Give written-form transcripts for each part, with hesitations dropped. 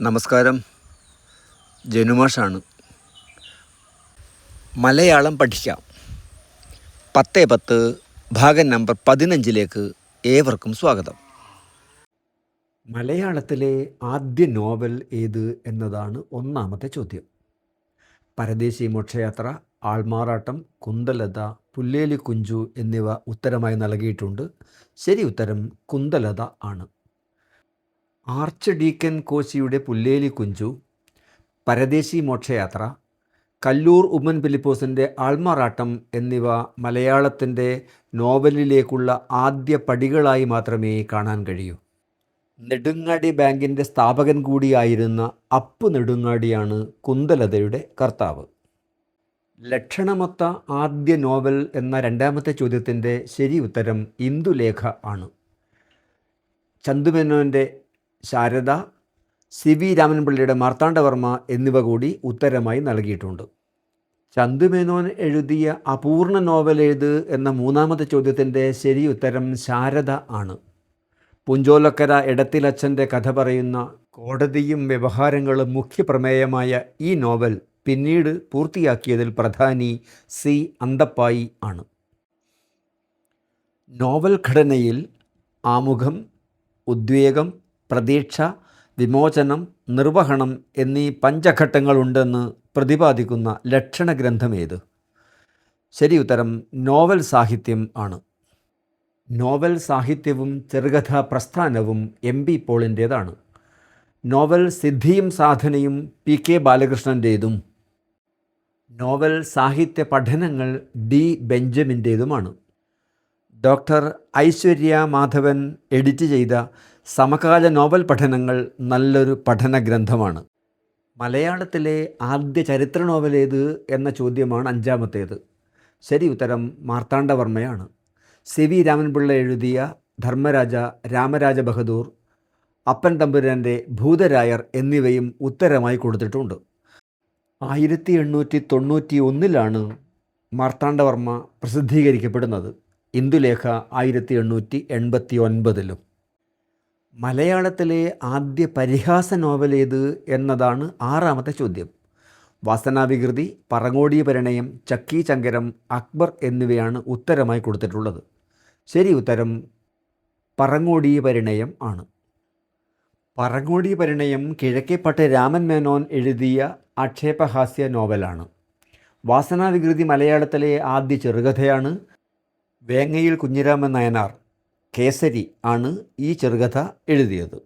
നമസ്കാരം, ജനുമാഷാണ്. മലയാളം പഠിക്കാം 10-10 ഭാഗം നമ്പർ 15 ഏവർക്കും സ്വാഗതം. മലയാളത്തിലെ ആദ്യ നോവൽ ഏത് എന്നതാണ് ഒന്നാമത്തെ ചോദ്യം. പരദേശി മോക്ഷയാത്ര, ആൾമാറാട്ടം, കുന്തലത, പുല്ലേലിക്കുഞ്ചു എന്നിവ ഉത്തരമായി നൽകിയിട്ടുണ്ട്. ശരി ഉത്തരം കുന്തലത ആണ്. ആർച്ച് ഡീക്കൻ കോശിയുടെ പുല്ലേലിക്കുഞ്ചു, പരദേശി മോക്ഷയാത്ര, കല്ലൂർ ഉമ്മൻ ഫിലിപ്പോസിൻ്റെ ആൾമാറാട്ടം എന്നിവ മലയാളത്തിൻ്റെ നോവലിലേക്കുള്ള ആദ്യ പടികളായി മാത്രമേ കാണാൻ കഴിയൂ. നെടുങ്ങാടി ബാങ്കിൻ്റെ സ്ഥാപകൻ കൂടിയായിരുന്ന അപ്പു നെടുങ്ങാടിയാണ് കുന്തലതയുടെ കർത്താവ്. ലക്ഷണമൊത്ത ആദ്യ നോവൽ എന്ന രണ്ടാമത്തെ ചോദ്യത്തിൻ്റെ ശരി ഉത്തരം ഇന്ദുലേഖ ആണ്. ചന്തുമേനോൻ്റെ ശാരദ, സി വി രാമൻപിള്ളയുടെ മാർത്താണ്ഡവർമ്മ എന്നിവ കൂടി ഉത്തരമായി നൽകിയിട്ടുണ്ട്. ചന്തുമേനോൻ എഴുതിയ അപൂർണ നോവൽ ഏത് എന്ന മൂന്നാമത്തെ ചോദ്യത്തിൻ്റെ ശരി ഉത്തരം ശാരദ ആണ്. പുഞ്ചോലക്കര എടത്തിലച്ഛൻ്റെ കഥ പറയുന്ന കോടതിയും വ്യവഹാരങ്ങളും മുഖ്യപ്രമേയമായ ഈ നോവൽ പിന്നീട് പൂർത്തിയാക്കിയതിൽ പ്രധാനി സി അന്തപ്പായി ആണ്. നോവൽ ഘടനയിൽ ആമുഖം, ഉദ്വേഗം, പ്രതീക്ഷ, വിമോചനം, നിർവഹണം എന്നീ പഞ്ചഘട്ടങ്ങളുണ്ടെന്ന് പ്രതിപാദിക്കുന്ന ലക്ഷണഗ്രന്ഥമേത്? ശരി ഉത്തരം നോവൽ സാഹിത്യം ആണ്. നോവൽ സാഹിത്യവും ചെറുകഥാ പ്രസ്ഥാനവും എം പി പോളിൻ്റേതാണ്. നോവൽ സിദ്ധിയും സാധനയും പി കെ ബാലകൃഷ്ണൻ്റേതും നോവൽ സാഹിത്യ പഠനങ്ങൾ ഡി ബെഞ്ചമിൻ്റേതുമാണ്. ഡോക്ടർ ഐശ്വര്യ മാധവൻ എഡിറ്റ് ചെയ്ത സമകാല നോവൽ പഠനങ്ങൾ നല്ലൊരു പഠന ഗ്രന്ഥമാണ്. മലയാളത്തിലെ ആദ്യ ചരിത്ര നോവൽ ഏത് എന്ന ചോദ്യമാണ് അഞ്ചാമത്തേത്. ശരി ഉത്തരം മാർത്താണ്ഡവർമ്മയാണ്. സി വി രാമൻപിള്ള എഴുതിയ ധർമ്മരാജ, രാമരാജ ബഹദൂർ, അപ്പൻ തമ്പുരാൻ്റെ ഭൂതരായർ എന്നിവയും ഉത്തരമായി കൊടുത്തിട്ടുണ്ട്. 1891 മാർത്താണ്ഡവർമ്മ പ്രസിദ്ധീകരിക്കപ്പെടുന്നത്. ഇന്ദുലേഖ 1889. മലയാളത്തിലെ ആദ്യ പരിഹാസ നോവൽ ഏത് എന്നതാണ് ആറാമത്തെ ചോദ്യം. വാസനാവികൃതി, പറങ്ങോടി പരിണയം, ചക്കി ചങ്കരം, അക്ബർ എന്നിവയാണ് ഉത്തരമായി കൊടുത്തിട്ടുള്ളത്. ശരി ഉത്തരം പറങ്ങോടി പരിണയം ആണ്. പറങ്ങോടി പരിണയം കിഴക്കേപ്പട്ട് രാമൻ മേനോൻ എഴുതിയ ആക്ഷേപഹാസ്യ നോവലാണ്. വാസനാവികൃതി മലയാളത്തിലെ ആദ്യ ചെറുകഥയാണ്. വേങ്ങയിൽ കുഞ്ഞിരാമൻ നായനാർ കേസരി ആണ് ഈ ചെറുകഥ എഴുതിയത്.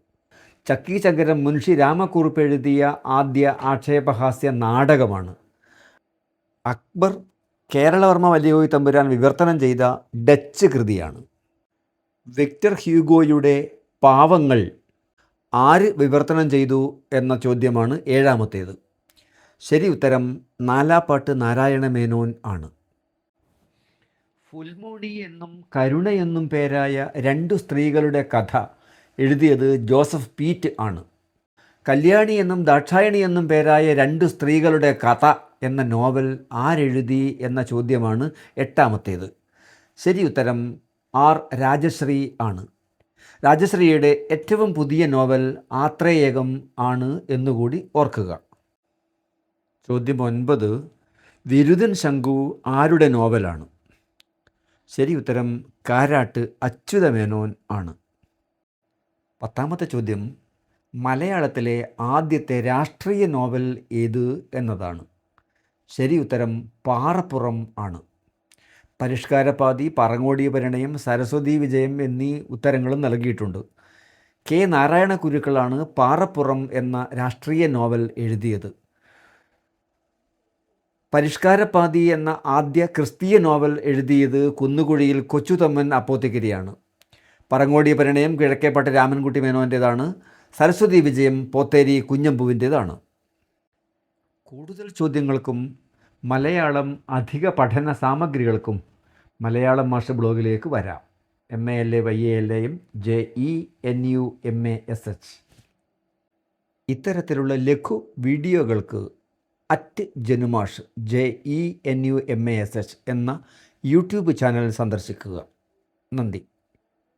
ചക്കി ചങ്കരം മുൻഷി രാമക്കുറുപ്പ് എഴുതിയ ആദ്യ ആക്ഷേപഹാസ്യ നാടകമാണ്. അക്ബർ കേരളവർമ്മ വലിയോയി തമ്പുരാൻ വിവർത്തനം ചെയ്ത ഡച്ച് കൃതിയാണ്. വിക്ടർ ഹ്യൂഗോയുടെ പാവങ്ങൾ ആര് വിവർത്തനം ചെയ്തു എന്ന ചോദ്യമാണ് ഏഴാമത്തേത്. ശരി ഉത്തരം നാലാപ്പാട്ട് നാരായണ മേനോൻ ആണ്. ഫുൽമോണി എന്നും കരുണ എന്നും പേരായ രണ്ടു സ്ത്രീകളുടെ കഥ എഴുതിയത് ജോസഫ് പീറ്റ് ആണ്. കല്യാണി എന്നും ദാക്ഷായണി എന്നും പേരായ രണ്ടു സ്ത്രീകളുടെ കഥ എന്ന നോവൽ ആരെഴുതി എന്ന ചോദ്യമാണ് എട്ടാമത്തേത്. ശരി ഉത്തരം ആർ രാജശ്രീ ആണ്. രാജശ്രീയുടെ ഏറ്റവും പുതിയ നോവൽ ആത്രേയകം ആണ് എന്നുകൂടി ഓർക്കുക. ചോദ്യം 9. വിരുതൻ ശങ്കു ആരുടെ നോവലാണ്? ശരി ഉത്തരം കാരാട്ട് അച്യുതമേനോൻ ആണ്. 10ാമത്തെ ചോദ്യം മലയാളത്തിലെ ആദ്യത്തെ രാഷ്ട്രീയ നോവൽ ഏത് എന്നതാണ്. ശരി ഉത്തരം പാറപ്പുറം ആണ്. പരിഷ്കാരപാതി, പറങ്ങോടി പരിണയം, സരസ്വതി വിജയം എന്നീ ഉത്തരങ്ങളും നൽകിയിട്ടുണ്ട്. കെ നാരായണ കുരുക്കളാണ് പാറപ്പുറം എന്ന രാഷ്ട്രീയ നോവൽ എഴുതിയത്. പരിഷ്കാരപാതി എന്ന ആദ്യ ക്രിസ്തീയ നോവൽ എഴുതിയത് കുന്നുകുഴിയിൽ കൊച്ചുതമ്മൻ അപ്പോത്തിക്കരിയാണ്. പറങ്ങോടി പരിണയം കിഴക്കേപ്പട്ട് രാമൻകുട്ടി മേനോൻ്റേതാണ്. സരസ്വതി വിജയം പോത്തേരി കുഞ്ഞമ്പുവിൻ്റേതാണ്. കൂടുതൽ ചോദ്യങ്ങൾക്കും മലയാളം അധിക പഠന സാമഗ്രികൾക്കും മലയാളം മാഷ് ബ്ലോഗിലേക്ക് വരാം. MALAYALAM JENUMASH. ഇത്തരത്തിലുള്ള ലഘു വീഡിയോകൾക്ക് @ജനുമാഷ് JENUMASH എന്ന യൂട്യൂബ് ചാനൽ സന്ദർശിക്കുക. നന്ദി.